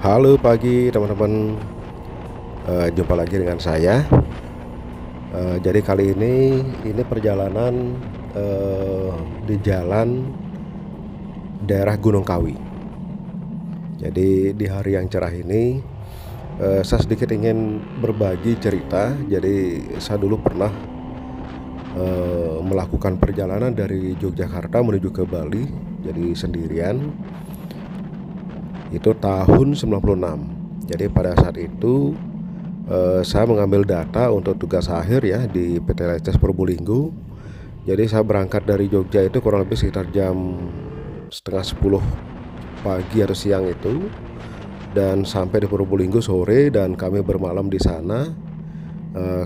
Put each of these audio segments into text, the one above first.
Halo pagi teman-teman. Jumpa lagi dengan saya. Jadi kali ini perjalanan di jalan daerah Gunung Kawi. Jadi di hari yang cerah ini, saya sedikit ingin berbagi cerita. Jadi saya dulu pernah melakukan perjalanan dari Yogyakarta menuju ke Bali. Jadi sendirian. Itu tahun 96. Jadi pada saat itu saya mengambil data untuk tugas akhir ya di PT Leces Probolinggo. Jadi saya berangkat dari Jogja itu kurang lebih sekitar jam setengah 10 pagi atau siang itu, dan sampai di Probolinggo sore, dan kami bermalam di sana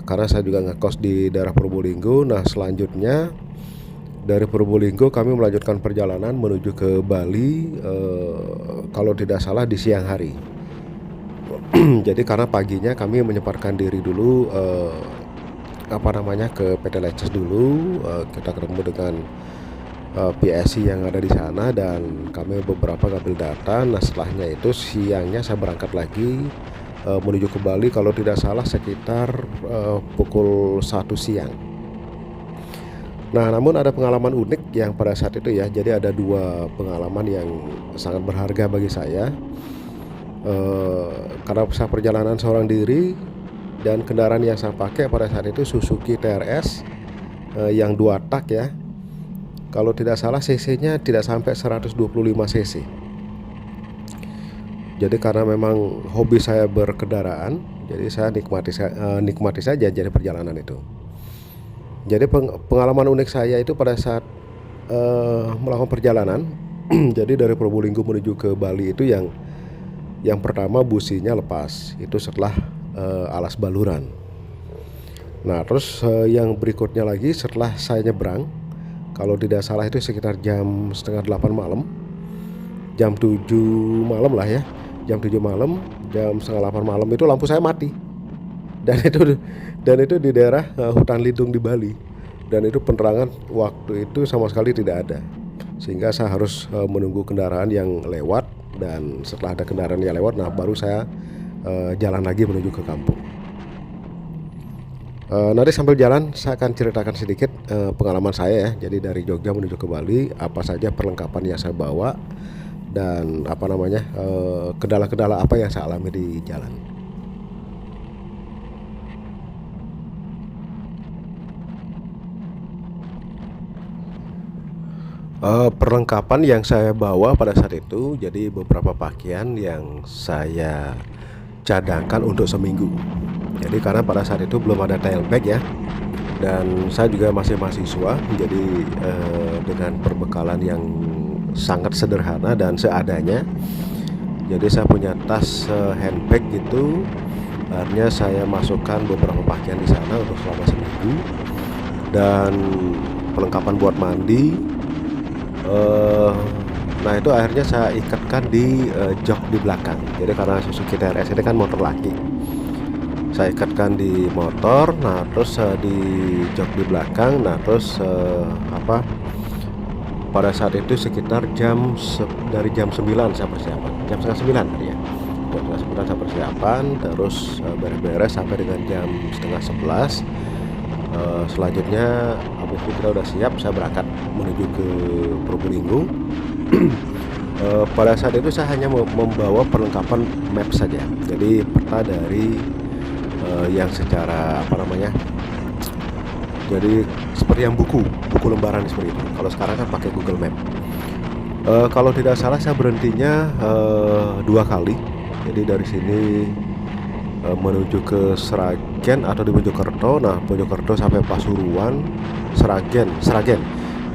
karena saya juga ngekos di daerah Probolinggo. Nah selanjutnya dari Probolinggo kami melanjutkan perjalanan menuju ke Bali, kalau tidak salah di siang hari. Jadi karena paginya kami menyempatkan diri dulu, ke PT Leces dulu. Kita ketemu dengan PSC yang ada di sana dan kami beberapa ngambil data. Nah setelahnya itu siangnya saya berangkat lagi menuju ke Bali, kalau tidak salah sekitar pukul 1 siang. Nah namun ada pengalaman unik yang pada saat itu ya. Jadi ada dua pengalaman yang sangat berharga bagi saya. Karena saya perjalanan seorang diri, dan kendaraan yang saya pakai pada saat itu Suzuki TRS yang 2 tak ya. Kalau tidak salah cc-nya tidak sampai 125 cc. Jadi karena memang hobi saya berkendaraan, jadi saya nikmati saja jadi perjalanan itu. Jadi pengalaman unik saya itu pada saat melakukan perjalanan jadi dari Probolinggo menuju ke Bali itu, yang pertama businya lepas, itu setelah alas baluran. Nah terus yang berikutnya lagi setelah saya nyebrang, kalau tidak salah itu sekitar jam setengah 8 malam, jam 7 malam lah ya, jam 7 malam, jam setengah 8 malam itu lampu saya mati. Dan itu di daerah hutan lindung di Bali, dan itu penerangan waktu itu sama sekali tidak ada, sehingga saya harus menunggu kendaraan yang lewat. Dan setelah ada kendaraan yang lewat, nah baru saya jalan lagi menuju ke kampung. Nanti sambil jalan saya akan ceritakan sedikit pengalaman saya ya. Jadi dari Jogja menuju ke Bali, apa saja perlengkapan yang saya bawa, dan kendala-kendala apa yang saya alami di jalan. Perlengkapan yang saya bawa pada saat itu, jadi beberapa pakaian yang saya cadangkan untuk seminggu. Jadi karena pada saat itu belum ada tail bag ya, dan saya juga masih mahasiswa. Jadi dengan perbekalan yang sangat sederhana dan seadanya. Jadi saya punya tas handbag gitu. Akhirnya saya masukkan beberapa pakaian di sana untuk selama seminggu, dan perlengkapan buat mandi. Nah itu akhirnya saya ikatkan di jok di belakang. Jadi karena Suzuki TRS ini kan motor laki, saya ikatkan di motor. Nah terus di jok di belakang. Nah terus pada saat itu sekitar dari jam 9 saya persiapan, jam setengah 9 tadi ya, jam setengah 9 saya persiapan. Terus beres-beres sampai dengan jam setengah 11. Selanjutnya habis itu kita udah siap, saya berangkat menuju ke Probolinggo. Pada saat itu saya hanya membawa perlengkapan map saja. Jadi peta dari yang secara jadi seperti yang buku lembaran seperti itu. Kalau sekarang kan pakai Google Map. Kalau tidak salah saya berhentinya 2 kali. Jadi dari sini menuju ke Sragen atau di Mojokerto. Nah Mojokerto sampai Pasuruan, Sragen.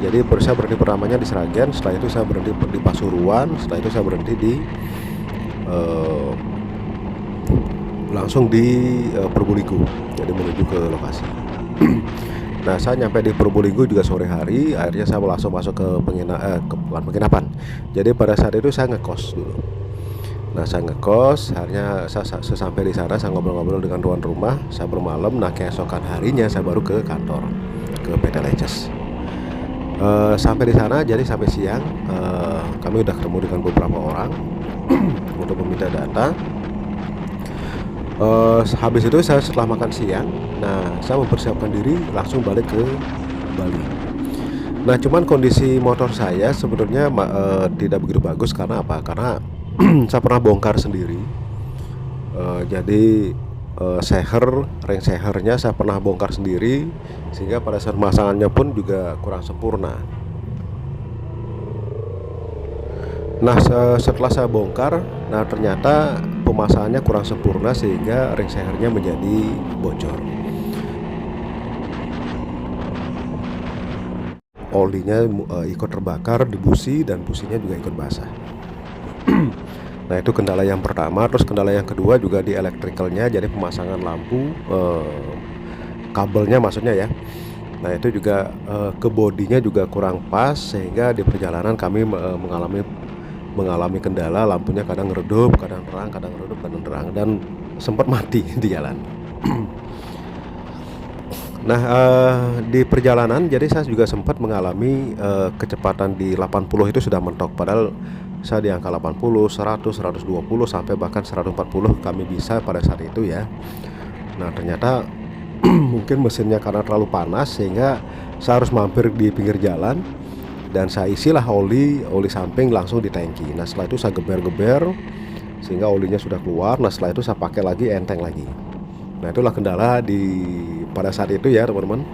Jadi saya berhenti pertamanya di Sragen, setelah itu saya berhenti di Pasuruan, setelah itu saya berhenti di langsung di Probolinggo. Jadi menuju ke lokasi. Nah saya nyampe di Probolinggo juga sore hari. Akhirnya saya langsung masuk ke penginapan. Jadi pada saat itu saya ngekos dulu. Nah saya ngekos, akhirnya saya sesampai di sana saya ngobrol-ngobrol dengan tuan rumah, saya bermalam. Nah keesokan harinya saya baru ke kantor, ke PT Leces. Sampai di sana, jadi sampai siang kami udah ketemu dengan beberapa orang. untuk meminta data. Habis itu saya setelah makan siang, nah saya mempersiapkan diri langsung balik ke Bali. Nah, cuman kondisi motor saya sebenarnya tidak begitu bagus karena apa? Karena saya pernah bongkar sendiri. Jadi ring sehernya saya pernah bongkar sendiri, sehingga pada saat pemasangannya pun juga kurang sempurna. Nah, setelah saya bongkar, nah ternyata pemasangannya kurang sempurna sehingga ring sehernya menjadi bocor. Olinya ikut terbakar di busi dan businya juga ikut basah. Nah, itu kendala yang pertama. Terus kendala yang kedua juga di elektrikalnya, jadi pemasangan lampu, kabelnya maksudnya ya. Nah, itu juga ke bodinya juga kurang pas, sehingga di perjalanan kami mengalami kendala, lampunya kadang redup, kadang terang, kadang redup, kadang terang, dan sempat mati di jalan. Nah, di perjalanan jadi saya juga sempat mengalami kecepatan di 80 itu sudah mentok, padahal saya di angka 80, 100, 120 sampai bahkan 140 kami bisa pada saat itu ya. Nah, ternyata mungkin mesinnya karena terlalu panas sehingga saya harus mampir di pinggir jalan dan saya isilah oli samping langsung di tangki. Nah, setelah itu saya geber-geber sehingga olinya sudah keluar. Nah, setelah itu saya pakai lagi, enteng lagi. Nah, itulah kendala pada saat itu ya teman-teman.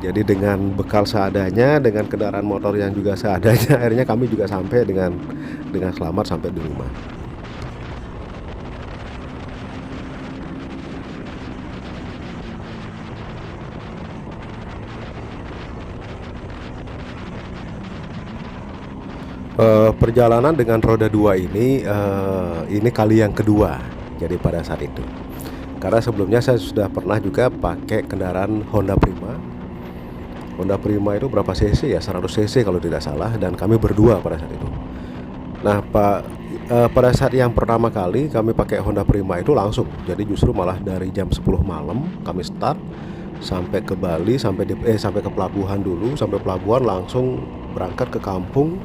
Jadi dengan bekal seadanya, dengan kendaraan motor yang juga seadanya, akhirnya kami juga sampai dengan selamat sampai di rumah. Perjalanan dengan roda 2 ini kali yang kedua. Jadi pada saat itu, karena sebelumnya saya sudah pernah juga pakai kendaraan Honda Prima. Honda Prima itu berapa cc ya, 100 cc kalau tidak salah, dan kami berdua pada saat itu. Nah, pada saat yang pertama kali kami pakai Honda Prima itu langsung, jadi justru malah dari jam 10 malam kami start sampai ke Bali, sampai ke pelabuhan dulu, sampai pelabuhan langsung berangkat ke kampung.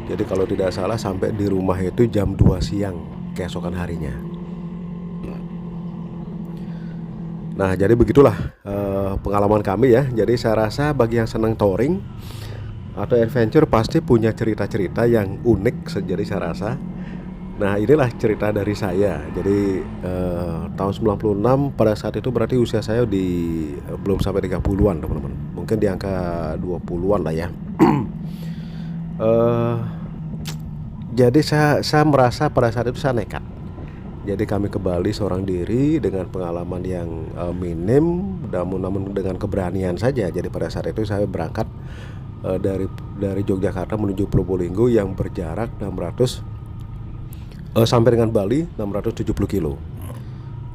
Jadi kalau tidak salah sampai di rumah itu jam 2 siang keesokan harinya. Nah, jadi begitulah pengalaman kami ya. Jadi saya rasa bagi yang senang touring atau adventure pasti punya cerita-cerita yang unik. Jadi saya rasa, nah inilah cerita dari saya. Jadi tahun 96 pada saat itu berarti usia saya belum sampai 30-an teman-teman. Mungkin di angka 20-an lah ya. Jadi saya merasa pada saat itu saya nekat. Jadi kami ke Bali seorang diri dengan pengalaman yang minim, namun dengan keberanian saja. Jadi pada saat itu saya berangkat dari Yogyakarta menuju Probolinggo yang berjarak 600 sampai dengan Bali 670 kilo.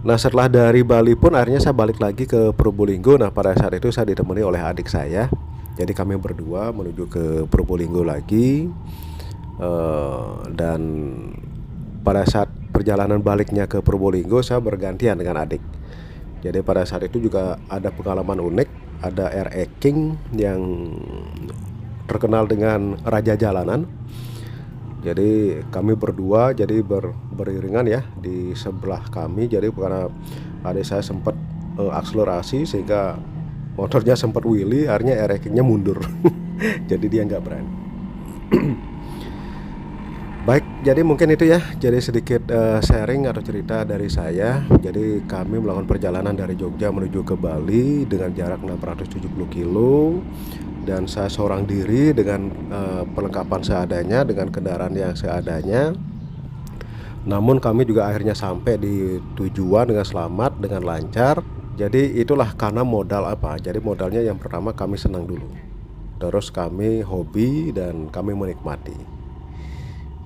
Nah, setelah dari Bali pun akhirnya saya balik lagi ke Probolinggo. Nah, pada saat itu saya ditemani oleh adik saya. Jadi kami berdua menuju ke Probolinggo lagi. Dan pada saat perjalanan baliknya ke Probolinggo saya bergantian dengan adik. Jadi pada saat itu juga ada pengalaman unik. Ada RE King yang terkenal dengan raja jalanan. Jadi kami berdua jadi beriringan ya di sebelah kami. Jadi karena adik saya sempat akselerasi sehingga motornya sempat wheelie, akhirnya RE King-nya mundur. Jadi dia nggak berani. Baik, jadi mungkin itu ya. Jadi sedikit sharing atau cerita dari saya. Jadi kami melakukan perjalanan dari Jogja menuju ke Bali dengan jarak 670 kilo. Dan saya seorang diri dengan perlengkapan seadanya, dengan kendaraan yang seadanya. Namun kami juga akhirnya sampai di tujuan dengan selamat, dengan lancar. Jadi itulah karena modal apa? Jadi modalnya yang pertama kami senang dulu. Terus kami hobi dan kami menikmati.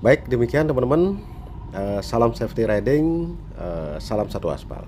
Baik, demikian teman-teman. Salam safety riding, salam satu aspal.